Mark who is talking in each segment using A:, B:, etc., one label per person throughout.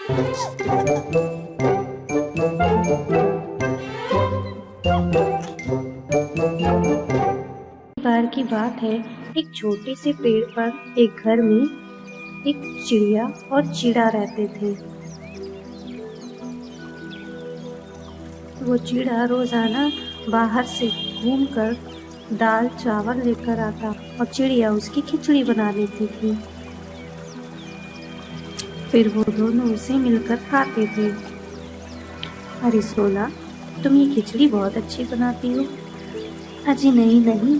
A: बार की बात है, एक छोटे से पेड़ पर एक घर में एक चिड़िया और चिड़ा रहते थे। वो चिड़ा रोजाना बाहर से घूमकर दाल चावल लेकर आता और चिड़िया उसकी खिचड़ी बना लेती थी। फिर वो दोनों उसे मिलकर खाते थे। अरे सोना, तुम ये खिचड़ी बहुत अच्छी बनाती हो। अजी नहीं नहीं,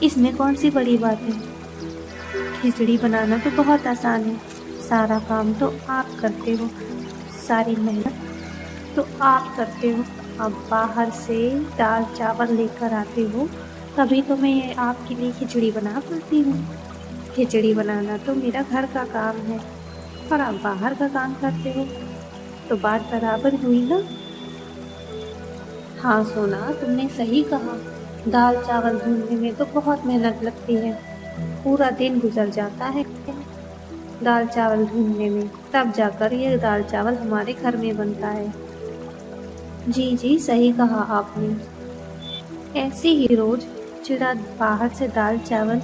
A: इसमें कौन सी बड़ी बात है। खिचड़ी बनाना तो बहुत आसान है। सारा काम तो आप करते हो, सारी मेहनत तो आप करते हो। अब बाहर से दाल चावल लेकर आते हो, तभी तो मैं आपके लिए खिचड़ी बना पाती हूँ। खिचड़ी बनाना तो मेरा घर का काम है और आप बाहर का काम करते हो, तो बात बराबर हुई ना। हाँ सोना, तुमने सही कहा। दाल चावल भूनने में तो बहुत मेहनत लगती है, पूरा दिन गुजर जाता है दाल चावल भूनने में, तब जाकर ये दाल चावल हमारे घर में बनता है। जी जी, सही कहा आपने। ऐसे ही रोज चिड़ा बाहर से दाल चावल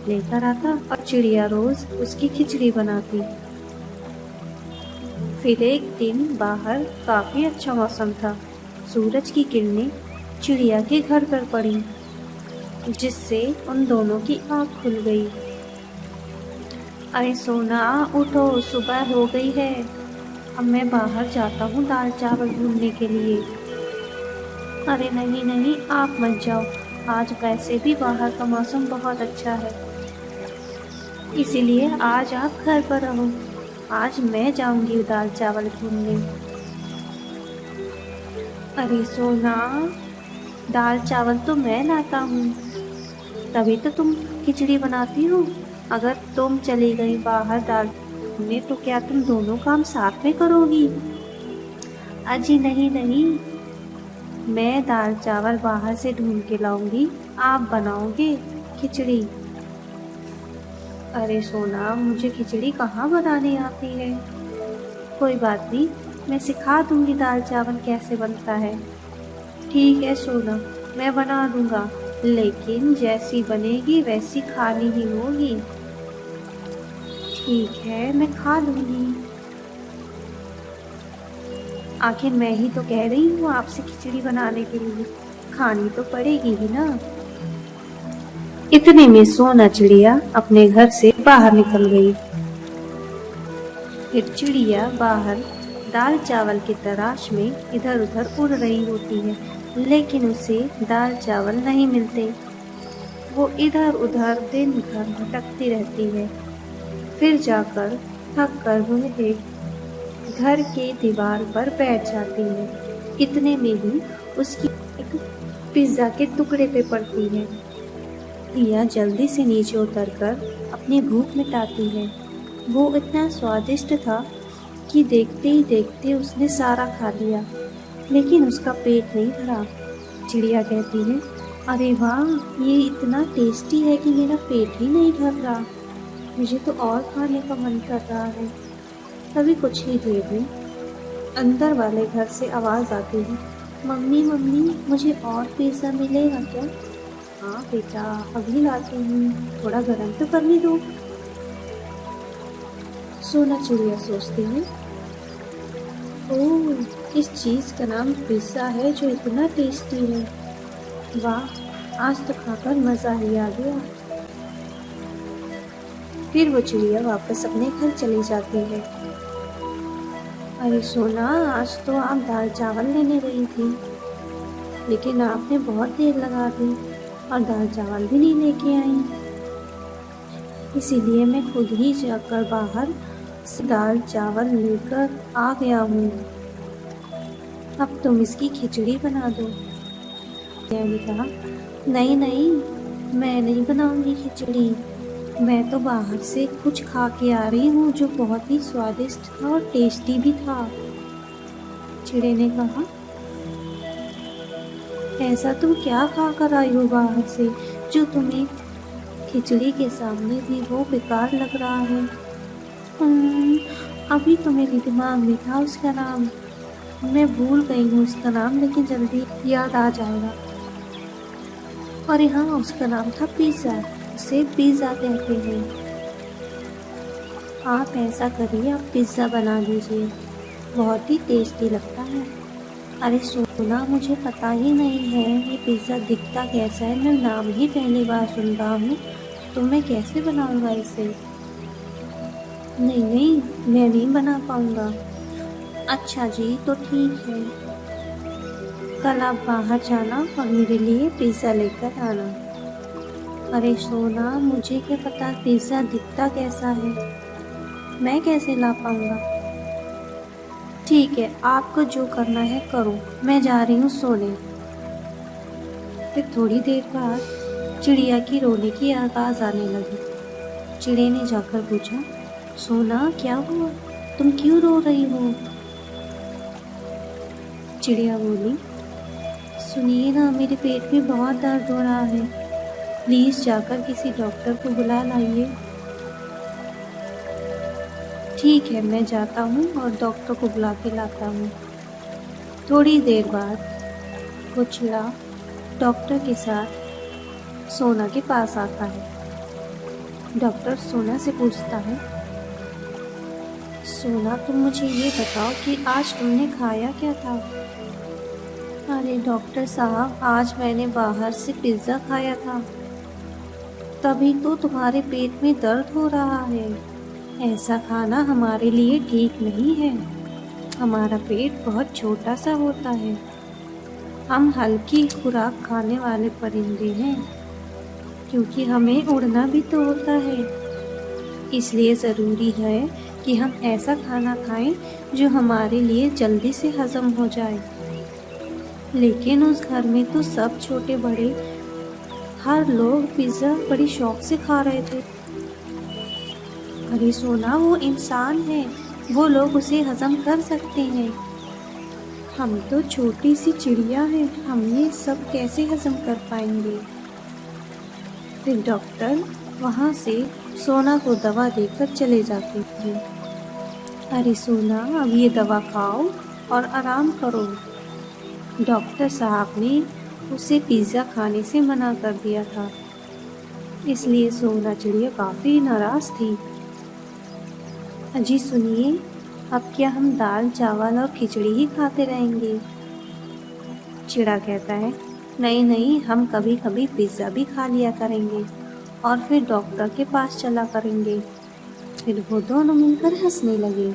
A: लेकर आता और चिड़िया रोज उसकी खिचड़ी बनाती। फिर एक दिन बाहर काफी अच्छा मौसम था। सूरज की किरणें चिड़िया के घर पर पड़ी, जिससे उन दोनों की आँख खुल गई। अरे सोना उठो, सुबह हो गई है। अब मैं बाहर जाता हूँ दाल चावल भूनने के लिए। अरे नहीं नहीं, आप मत जाओ। आज वैसे भी बाहर का मौसम बहुत अच्छा है, इसीलिए आज आप घर पर रहो। आज मैं जाऊंगी दाल चावल भूनने। अरे सोना, दाल चावल तो मैं लाता हूँ, तभी तो तुम खिचड़ी बनाती हो। अगर तुम चली गई बाहर दाल भूनने, तो क्या तुम दोनों काम साथ में करोगी। अजी नहीं नहीं, मैं दाल चावल बाहर से ढूंढ के लाऊंगी, आप बनाओगे खिचड़ी। अरे सोना, मुझे खिचड़ी कहाँ बनानी आती है। कोई बात नहीं, मैं सिखा दूंगी दाल चावल कैसे बनता है। ठीक है सोना, मैं बना दूंगा, लेकिन जैसी बनेगी वैसी खानी ही होगी। ठीक है, मैं खा लूंगी। आखिर मैं ही तो कह रही हूँ आपसे खिचड़ी बनाने के लिए, खानी तो पड़ेगी ही ना। इतने में सोना चिड़िया अपने घर से बाहर निकल गई। फिर चिड़िया बाहर दाल चावल की तलाश में इधर उधर उड़ रही होती है, लेकिन उसे दाल चावल नहीं मिलते। वो इधर उधर दिन भर भटकती रहती है। फिर जाकर थक कर वह एक घर के दीवार पर बैठ जाती है। इतने में ही उसकी एक पिज्जा के टुकड़े पे पड़ती है। रिया जल्दी से नीचे उतरकर अपनी भूख मिटाती है। वो इतना स्वादिष्ट था कि देखते ही देखते उसने सारा खा लिया, लेकिन उसका पेट नहीं भरा। चिड़िया कहती है, अरे वाह, ये इतना टेस्टी है कि मेरा पेट ही नहीं भर रहा। मुझे तो और खाने का मन कर रहा है। तभी कुछ ही देर में अंदर वाले घर से आवाज़ आती है, मम्मी मम्मी, मुझे और पिज़्ज़ा मिलेगा क्या। हाँ बेटा, अभी लाती हूँ, थोड़ा गर्म तो करने दो। सोना चिड़िया सोचती है, ओह, इस चीज़ का नाम पिज़्ज़ा है जो इतना टेस्टी है। वाह, आज तो खाकर मज़ा ही आ गया। फिर वो चिड़िया वापस अपने घर चली जाती है। अरे सोना, आज तो आप दाल चावल लेने गई थी, लेकिन आपने बहुत देर लगा दी और दाल चावल भी नहीं लेके आई। इसीलिए मैं खुद ही जाकर बाहर से दाल चावल लेकर आ गया हूँ। अब तुम इसकी खिचड़ी बना दो। मैंने कहा, नहीं नहीं, मैं नहीं बनाऊंगी खिचड़ी। मैं तो बाहर से कुछ खा के आ रही हूँ जो बहुत ही स्वादिष्ट था और टेस्टी भी था। चिड़े ने कहा, ऐसा तुम क्या खा कर आई हो बाहर से जो तुम्हें खिचड़ी के सामने भी वो बेकार लग रहा है। अभी तो मेरे दिमाग में था उसका नाम, मैं भूल गई हूँ उसका नाम, लेकिन जल्दी याद आ जाएगा। और हाँ, उसका नाम था पिज़्ज़ा, उसे पिज़्ज़ा कहते हैं। आप ऐसा करिए, आप पिज़्ज़ा बना लीजिए, बहुत ही टेस्टी लगता है। अरे सोना, मुझे पता ही नहीं है ये पिज़्ज़ा दिखता कैसा है, मैं नाम ही पहली बार सुन रहा हूँ, तो मैं कैसे बनाऊँगा इसे? नहीं नहीं, मैं नहीं बना पाऊँगा। अच्छा जी, तो ठीक है, कल आप बाहर जाना और मेरे लिए पिज़्ज़ा लेकर आना। अरे सोना, मुझे क्या पता पिज़्ज़ा दिखता कैसा है, मैं कैसे ला पाऊँगा? ठीक है, आपको जो करना है करो, मैं जा रही हूँ सोने। फिर थोड़ी देर बाद चिड़िया की रोने की आवाज़ आने लगी। चिड़िया ने जाकर पूछा, सोना क्या हुआ, तुम क्यों रो रही हो? चिड़िया बोली, सुनिए ना, मेरे पेट में बहुत दर्द हो रहा है, प्लीज़ जाकर किसी डॉक्टर को बुला लाइए। ठीक है, मैं जाता हूँ और डॉक्टर को बुला के लाता हूँ। थोड़ी देर बाद वो चिड़ा डॉक्टर के साथ सोना के पास आता है। डॉक्टर सोना से पूछता है, सोना तुम मुझे ये बताओ कि आज तुमने खाया क्या था? अरे डॉक्टर साहब, आज मैंने बाहर से पिज़्ज़ा खाया था, तभी तो तुम्हारे पेट में दर्द हो रहा है। ऐसा खाना हमारे लिए ठीक नहीं है, हमारा पेट बहुत छोटा सा होता है, हम हल्की खुराक खाने वाले परिंदे हैं, क्योंकि हमें उड़ना भी तो होता है। इसलिए ज़रूरी है कि हम ऐसा खाना खाएं जो हमारे लिए जल्दी से हज़म हो जाए। लेकिन उस घर में तो सब छोटे बड़े हर लोग पिज़्ज़ा बड़ी शौक से खा रहे थे। अरे सोना, वो इंसान है, वो लोग उसे हज़म कर सकते हैं, हम तो छोटी सी चिड़िया हैं, हम ये सब कैसे हज़म कर पाएंगे? फिर डॉक्टर वहाँ से सोना को दवा देकर चले जाते हैं। अरे सोना, अब ये दवा खाओ और आराम करो। डॉक्टर साहब ने उसे पिज़्ज़ा खाने से मना कर दिया था, इसलिए सोना चिड़िया काफ़ी नाराज़ थी। अजी सुनिए, अब क्या हम दाल चावल और खिचड़ी ही खाते रहेंगे? चिड़ा कहता है, नहीं नहीं, हम कभी कभी पिज़्ज़ा भी खा लिया करेंगे और फिर डॉक्टर के पास चला करेंगे। फिर वो दोनों मिलकर हंसने लगे।